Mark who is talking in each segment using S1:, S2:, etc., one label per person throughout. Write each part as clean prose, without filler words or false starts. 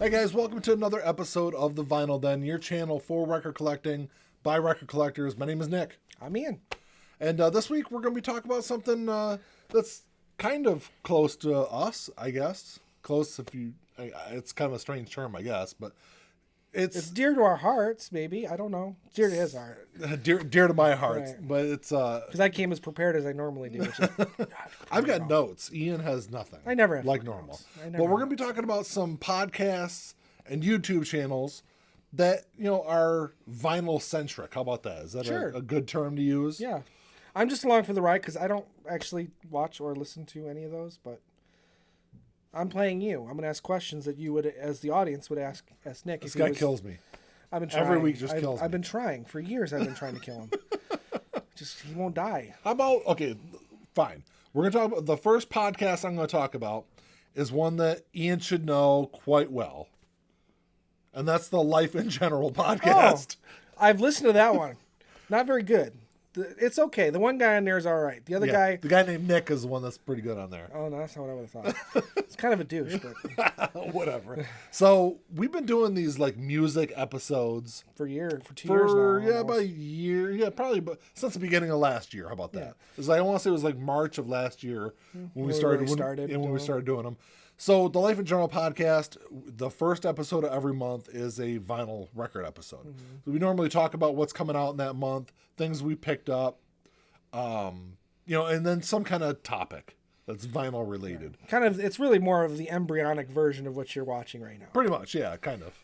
S1: Hey guys, welcome to another episode of The Vinyl Den, your channel for record collecting by record collectors. My name is Nick.
S2: I'm Ian.
S1: And this week we're going to be talking about something that's kind of close to us, I guess. Close it's kind of a strange term, I guess, but
S2: it's dear to our hearts, maybe. I don't know. It's dear to his heart.
S1: dear to my heart,
S2: right.
S1: But it's...
S2: Because I came as prepared as I normally do. Which is,
S1: I've got notes. Ian has nothing.
S2: I never have
S1: like
S2: notes.
S1: normal.
S2: But
S1: we're going to be talking about some podcasts and YouTube channels that, are vinyl-centric. How about that? Is that
S2: sure.
S1: a good term to use?
S2: Yeah. I'm just along for the ride because I don't actually watch or listen to any of those, but I'm playing you. I'm going to ask questions that you would, as the audience, would ask Nick.
S1: This guy kills me.
S2: I've been trying.
S1: Every week kills me.
S2: I've been trying. For years I've been trying to kill him. He won't die.
S1: How about, okay, fine. We're going to talk about, the first podcast I'm going to talk about is one that Ian should know quite well. And that's the Life in General podcast.
S2: Oh, I've listened to that one. Not very good. It's okay. The one guy on there is all right. The other guy...
S1: The guy named Nick is the one that's pretty good on there.
S2: Oh, no, that's not what I would have thought. It's kind of a douche, but...
S1: Whatever. So, we've been doing these, music episodes...
S2: For 2 years now.
S1: Yeah, about a year. Yeah, probably since the beginning of last year. How about that?
S2: Yeah.
S1: It was I want to say it was March of last year when we started doing them. So, the Life in General podcast, the first episode of every month is a vinyl record episode. Mm-hmm. So we normally talk about what's coming out in that month, things we picked up, and then some kind of topic that's vinyl related.
S2: Right. It's really more of the embryonic version of what you're watching right now.
S1: Pretty much, yeah, kind of.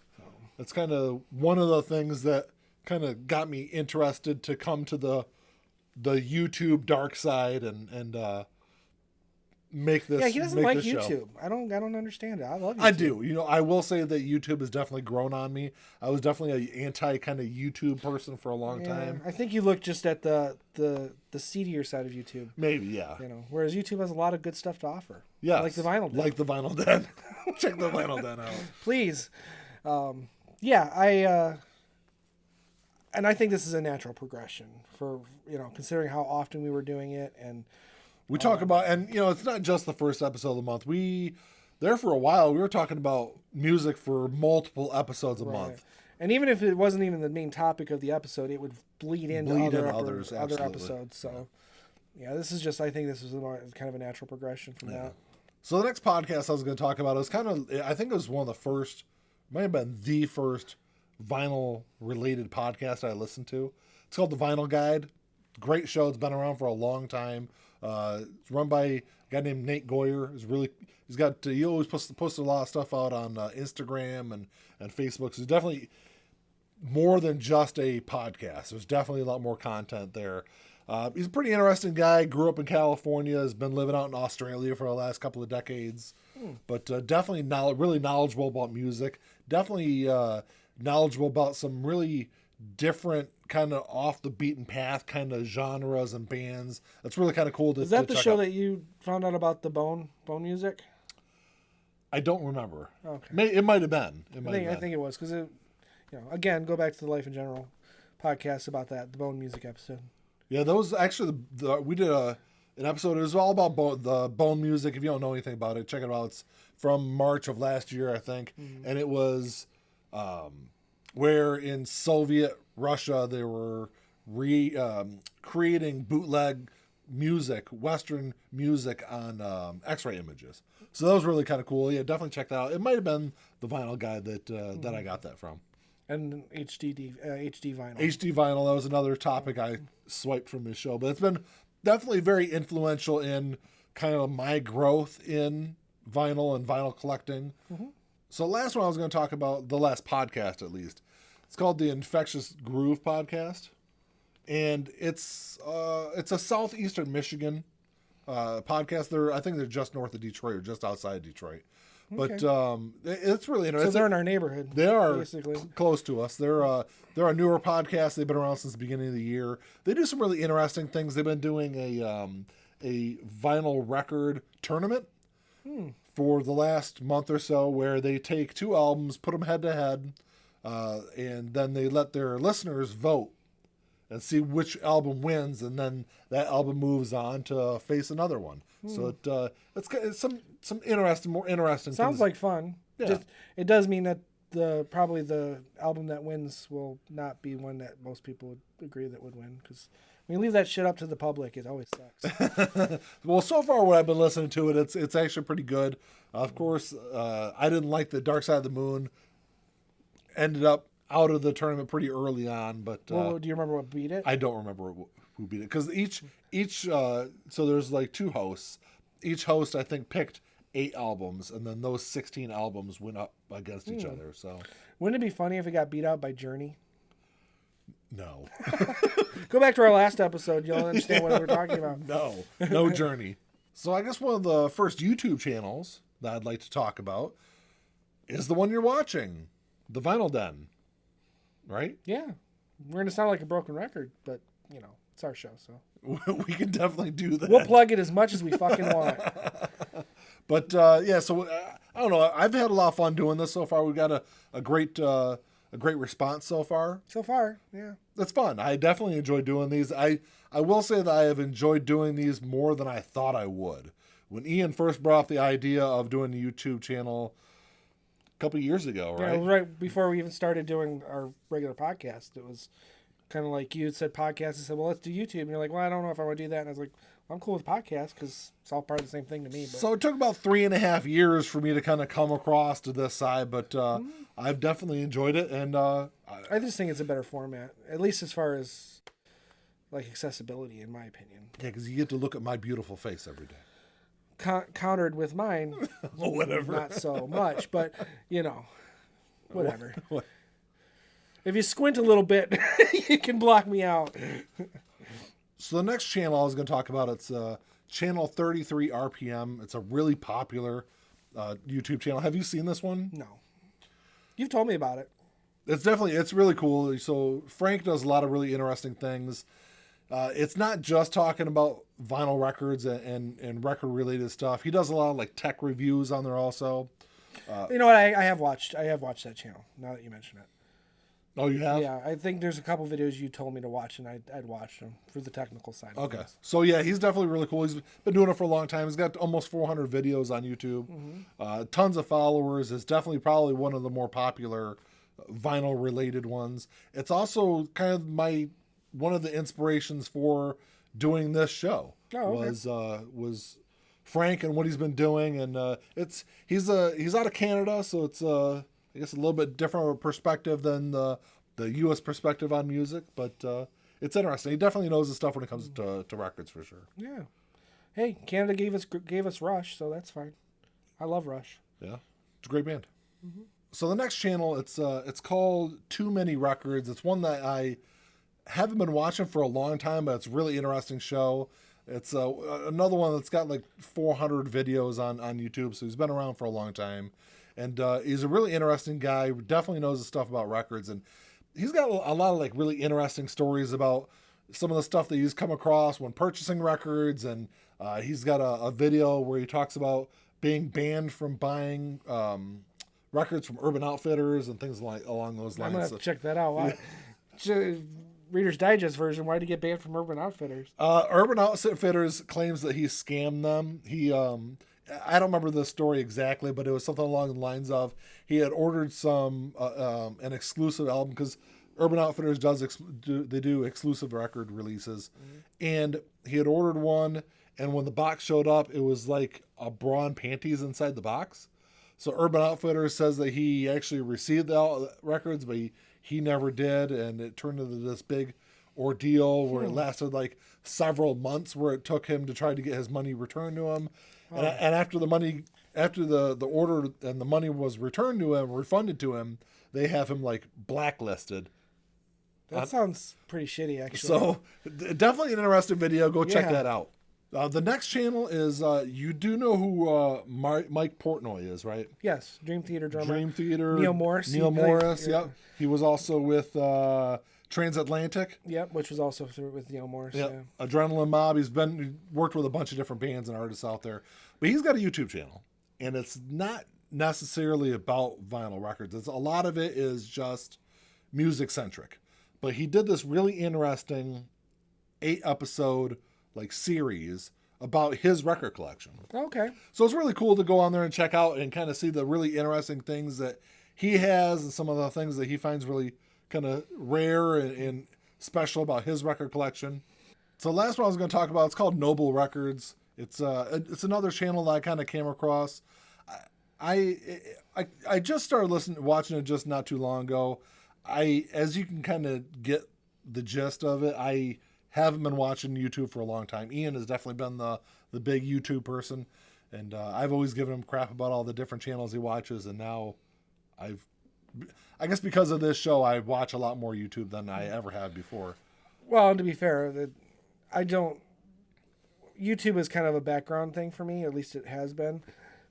S1: It's kind of one of the things that kind of got me interested to come to the YouTube dark side and make this.
S2: Yeah, he doesn't like YouTube.
S1: Show.
S2: I don't understand it. I love YouTube.
S1: I do. I will say that YouTube has definitely grown on me. I was definitely an anti kind of YouTube person for a long time.
S2: I think you look just at the seedier side of YouTube.
S1: Maybe, yeah.
S2: Whereas YouTube has a lot of good stuff to offer.
S1: Yeah,
S2: like the Vinyl Den.
S1: Like the Vinyl Den. Check the Vinyl Den out,
S2: please. And I think this is a natural progression for considering how often we were doing it and.
S1: We talk about, and it's not just the first episode of the month. There for a while, we were talking about music for multiple episodes a month.
S2: And even if it wasn't even the main topic of the episode, it would bleed into other episodes. So, this is just, I think this is kind of a natural progression from that.
S1: So the next podcast I was going to talk about is I think it was one of the first, might have been the first vinyl-related podcast I listened to. It's called The Vinyl Guide. Great show. It's been around for a long time. It's run by a guy named Nate Goyer. He always posted a lot of stuff out on Instagram and Facebook. So it's definitely more than just a podcast. There's definitely a lot more content there. He's a pretty interesting guy. Grew up in California. Has been living out in Australia for the last couple of decades. But definitely really knowledgeable about music. Definitely knowledgeable about some really different kind of off the beaten path kind of genres and bands. That's really kind of cool to.
S2: Is that the show that you found out about the bone music?
S1: I don't remember.
S2: Okay.
S1: It might have been.
S2: I think it was because again, go back to the Life in General podcast about the bone music episode.
S1: Yeah, those actually we did an episode. It was all about the bone music. If you don't know anything about it, check it out. It's from March of last year, I think, and it was. Where in Soviet Russia they were creating bootleg music, Western music on X-ray images. So that was really kind of cool. Yeah, definitely check that out. It might have been the Vinyl Guide that I got that from.
S2: And HD vinyl.
S1: HD vinyl. That was another topic I swiped from his show, but it's been definitely very influential in kind of my growth in vinyl and vinyl collecting. Mm-hmm. So last one I was going to talk about, the last podcast at least, it's called the Infectious Groove podcast. And it's a southeastern Michigan podcast. I think they're just north of Detroit or just outside Detroit. Okay. But it's really interesting.
S2: So they're in our neighborhood.
S1: They are
S2: basically
S1: close to us. They're a newer podcast. They've been around since the beginning of the year. They do some really interesting things. They've been doing a vinyl record tournament for the last month or so, where they take two albums, put them head to head, and then they let their listeners vote and see which album wins, and then that album moves on to face another one. So it's some more interesting.
S2: Sounds
S1: things.
S2: like fun. Just, it does mean that probably the album that wins will not be one that most people would agree that would win, because when you leave that shit up to the public, it always sucks.
S1: Well, so far what I've been listening to it's actually pretty good. Of course, I didn't like the Dark Side of the Moon. Ended up out of the tournament pretty early on, but
S2: Do you remember what beat it?
S1: I don't remember who beat it, because each so there's like 2 hosts. Each host I think picked 8 albums, and then those 16 albums went up against each other. So
S2: wouldn't it be funny if it got beat out by Journey?
S1: No.
S2: Go back to our last episode. You'll understand what we're talking about.
S1: No Journey. So I guess one of the first YouTube channels that I'd like to talk about is the one you're watching, The Vinyl Den. Right?
S2: Yeah. We're going to sound like a broken record, but, it's our show, so.
S1: We can definitely do that.
S2: We'll plug it as much as we fucking want.
S1: But, so, I don't know. I've had a lot of fun doing this so far. We've got a great response so far.
S2: So far, yeah.
S1: It's fun. I definitely enjoy doing these. I will say that I have enjoyed doing these more than I thought I would. When Ian first brought up the idea of doing a YouTube channel a couple of years ago, right?
S2: Yeah, right before we even started doing our regular podcast, it was kind of like you had said podcast. I said, well, let's do YouTube. And you're like, well, I don't know if I want to do that. And I was like, well, I'm cool with podcasts because it's all part of the same thing to me. But.
S1: So it took about 3.5 years for me to kind of come across to this side, but I've definitely enjoyed it. And I
S2: just think it's a better format, at least as far as like accessibility, in my opinion.
S1: Yeah, because you get to look at my beautiful face every day.
S2: Countered with mine,
S1: whatever.
S2: Not so much, but whatever.
S1: What?
S2: If you squint a little bit, you can block me out.
S1: So the next channel I was going to talk about, it's channel 33 RPM. It's a really popular YouTube channel. Have you seen this one?
S2: No. You've told me about it.
S1: It's really cool. So Frank does a lot of really interesting things. It's not just talking about vinyl records and record related stuff. He does a lot of like tech reviews on there also.
S2: You know what? I have watched that channel now that you mention it.
S1: Oh, you have?
S2: Yeah, I think there's a couple videos you told me to watch, and I'd watched them for the technical side.
S1: Okay. So yeah, he's definitely really cool. He's been doing it for a long time. He's got almost 400 videos on YouTube. Mm-hmm. Tons of followers. It's definitely probably one of the more popular vinyl related ones. It's also kind of one of the inspirations for doing this show.
S2: Oh, okay.
S1: Was Frank and what he's been doing, and he's out of Canada, so it's I guess a little bit different of a perspective than the U.S. perspective on music, but it's interesting. He definitely knows his stuff when it comes to records for sure.
S2: Yeah. Hey, Canada gave us Rush, so that's fine. I love Rush.
S1: Yeah, it's a great band. Mm-hmm. So the next channel, it's called Too Many Records. It's one that I haven't been watching for a long time, but it's a really interesting show. It's another one that's got like 400 videos on YouTube, so he's been around for a long time. And he's a really interesting guy. Definitely knows his stuff about records. And he's got a lot of like really interesting stories about some of the stuff that he's come across when purchasing records. And he's got a video where he talks about being banned from buying records from Urban Outfitters and things along those lines.
S2: I'm going to have to check that out. Reader's Digest version, why did he get banned from Urban Outfitters?
S1: Urban Outfitters claims that he scammed them. I don't remember the story exactly, but it was something along the lines of he had ordered an exclusive album, because Urban Outfitters do exclusive record releases, and he had ordered one, and when the box showed up, it was like a bra and panties inside the box. So Urban Outfitters says that he actually received the records, but he never did, and it turned into this big ordeal where it lasted like several months, where it took him to try to get his money returned to him. Oh. And after the order and the money was returned to him, refunded to him, they have him like blacklisted.
S2: That sounds pretty shitty, actually.
S1: So definitely an interesting video. Go check that out. The next channel is, you do know who Mike Portnoy is, right?
S2: Yes, Dream Theater drummer.
S1: Dream Theater.
S2: Neil Morris.
S1: Yep. He was also with Transatlantic.
S2: Yep, which was also with Neil Morris.
S1: Yep.
S2: Yeah.
S1: Adrenaline Mob. He worked with a bunch of different bands and artists out there. But he's got a YouTube channel, and it's not necessarily about vinyl records. A lot of it is just music-centric. But he did this really interesting 8-episode like series about his record collection.
S2: Okay.
S1: So it's really cool to go on there and check out and kind of see the really interesting things that he has and some of the things that he finds really kind of rare and special about his record collection. So the last one I was going to talk about, it's called Noble Records. It's another channel that I kind of came across. I just started watching it just not too long ago. As you can kind of get the gist of it, I haven't been watching YouTube for a long time. Ian has definitely been the big YouTube person, and I've always given him crap about all the different channels he watches, and now I guess because of this show, I watch a lot more YouTube than I ever had before.
S2: Well, to be fair, YouTube is kind of a background thing for me, at least it has been.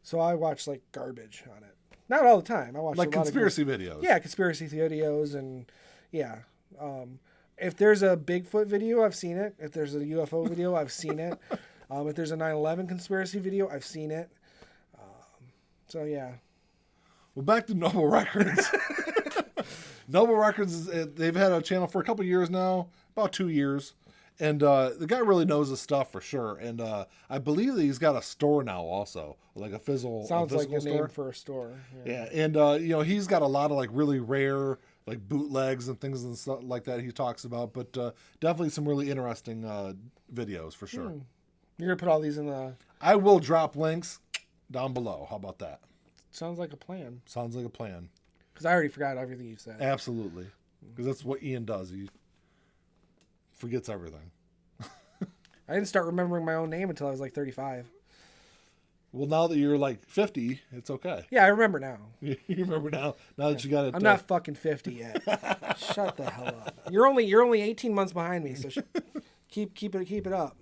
S2: So I watch like garbage on it. Not all the time. I watch
S1: like
S2: a lot
S1: conspiracy
S2: of
S1: videos.
S2: Yeah, conspiracy videos and yeah. If there's a Bigfoot video, I've seen it. If there's a UFO video, I've seen it. If there's a 9/11 conspiracy video, I've seen it. So yeah.
S1: Well, back to Noble Records. Noble Records, they've had a channel for a couple years now, about 2 years. And the guy really knows his stuff for sure. And I believe that he's got a store now also, like a physical store.
S2: Sounds like a name for a store.
S1: Yeah, and he's got a lot of like really rare like bootlegs and things and stuff like that he talks about. But definitely some really interesting videos for sure.
S2: You're going to put all these in the...
S1: I will drop links down below. How about that?
S2: Sounds like a plan.
S1: Sounds like a plan.
S2: Because I already forgot everything you said.
S1: Absolutely. Because that's what Ian does. He forgets everything.
S2: I didn't start remembering my own name until I was like 35.
S1: Well, now that you're like 50, it's okay.
S2: Yeah, I remember now.
S1: You remember now that you got it.
S2: I'm not fucking 50 yet. Shut the hell up. You're only 18 months behind me, so keep it up.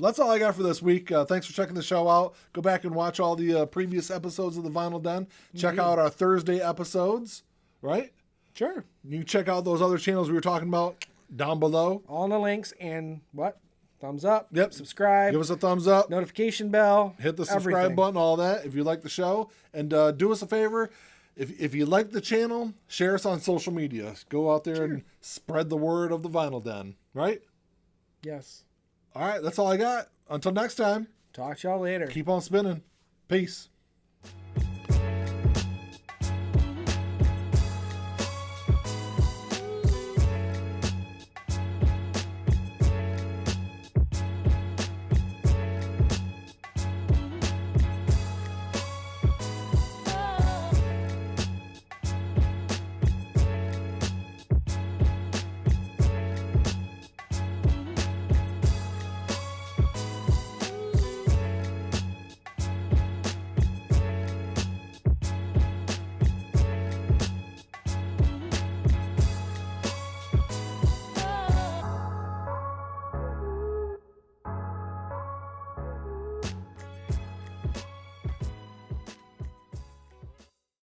S1: That's all I got for this week. Thanks for checking the show out. Go back and watch all the previous episodes of the Vinyl Den. Check out our Thursday episodes, right?
S2: Sure.
S1: You can check out those other channels we were talking about down below.
S2: All in the links and what? Thumbs up.
S1: Yep.
S2: Subscribe.
S1: Give us a thumbs up.
S2: Notification bell.
S1: Hit the subscribe
S2: everything.
S1: button, all that, if you like the show. And do us a favor. If you like the channel, share us on social media. Go out there and spread the word of the Vinyl Den, right?
S2: Yes.
S1: All right, that's all I got. Until next time.
S2: Talk to y'all later.
S1: Keep on spinning. Peace.